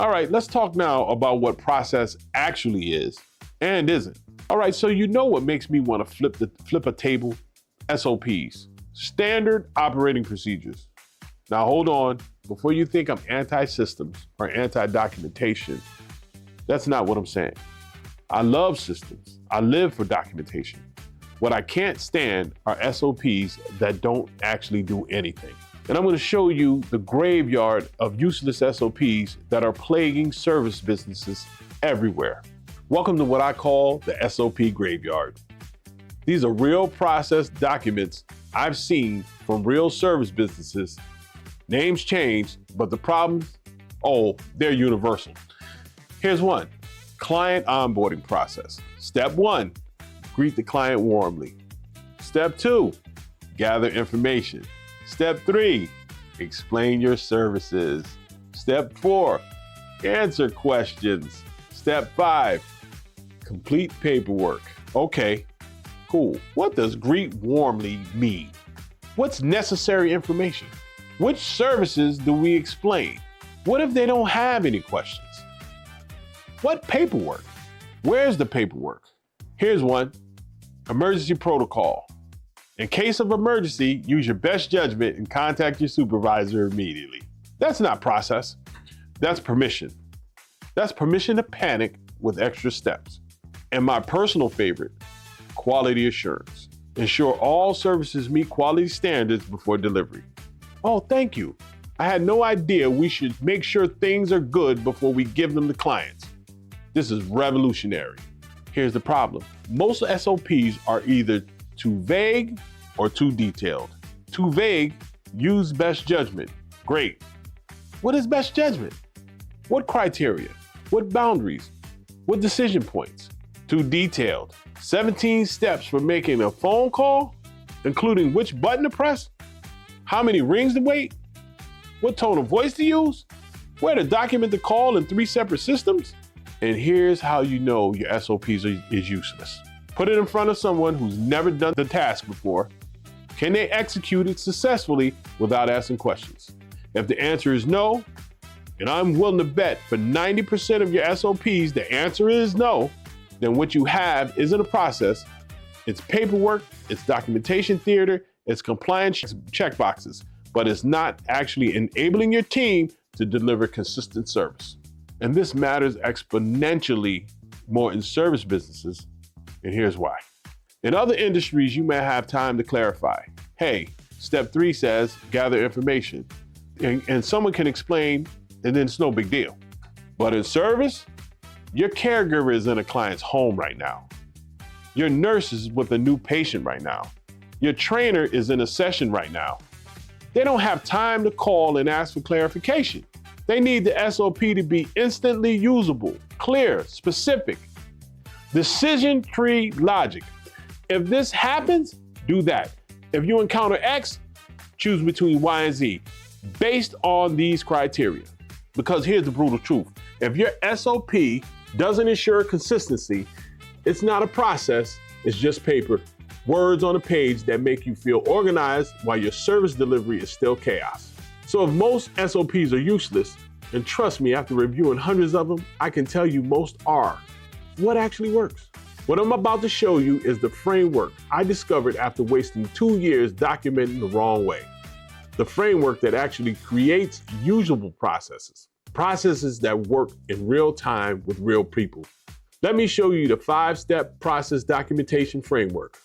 All right, let's talk now about what process actually is and isn't. All right, so you know what makes me want to flip a table? SOPs, standard operating procedures. Now hold on, before you think I'm anti-systems or anti-documentation, that's not what I'm saying. I love systems. I live for documentation. What I can't stand are SOPs that don't actually do anything. And I'm going to show you the graveyard of useless SOPs that are plaguing service businesses everywhere. Welcome to what I call the SOP graveyard. These are real process documents I've seen from real service businesses. Names change, but the problems, they're universal. Here's one: client onboarding process. Step 1, greet the client warmly. Step 2, gather information. Step 3, explain your services. Step 4, answer questions. Step 5, complete paperwork. Okay, cool. What does greet warmly mean? What's necessary information? Which services do we explain? What if they don't have any questions? What paperwork? Where's the paperwork? Here's one: emergency protocol. In case of emergency, use your best judgment and contact your supervisor immediately. That's not process, that's permission. That's permission to panic with extra steps. And my personal favorite, quality assurance. Ensure all services meet quality standards before delivery. Oh, thank you. I had no idea we should make sure things are good before we give them to clients. This is revolutionary. Here's the problem. Most SOPs are either too vague or too detailed. Too vague, use best judgment. Great. What is best judgment? What criteria? What boundaries? What decision points? Too detailed. 17 steps for making a phone call, including which button to press, how many rings to wait, what tone of voice to use, where to document the call in 3 separate systems. And here's how you know your SOPs is useless. Put it in front of someone who's never done the task before. Can they execute it successfully without asking questions? If the answer is no, and I'm willing to bet for 90% of your SOPs the answer is no, then what you have isn't a process. It's paperwork, it's documentation theater, it's compliance checkboxes, but it's not actually enabling your team to deliver consistent service. And this matters exponentially more in service businesses, and here's why. In other industries, you may have time to clarify. Hey, step 3 says gather information, and someone can explain, and then it's no big deal. But in service, your caregiver is in a client's home right now. Your nurse is with a new patient right now. Your trainer is in a session right now. They don't have time to call and ask for clarification. They need the SOP to be instantly usable, clear, specific. Decision tree logic. If this happens, do that. If you encounter X, choose between Y and Z based on these criteria. Because here's the brutal truth. If your SOP doesn't ensure consistency, it's not a process, it's just paper. Words on a page that make you feel organized while your service delivery is still chaos. So if most SOPs are useless, and trust me, after reviewing hundreds of them, I can tell you most are. What actually works? What I'm about to show you is the framework I discovered after wasting 2 years documenting the wrong way. The framework that actually creates usable processes. Processes that work in real time with real people. Let me show you the 5-step process documentation framework.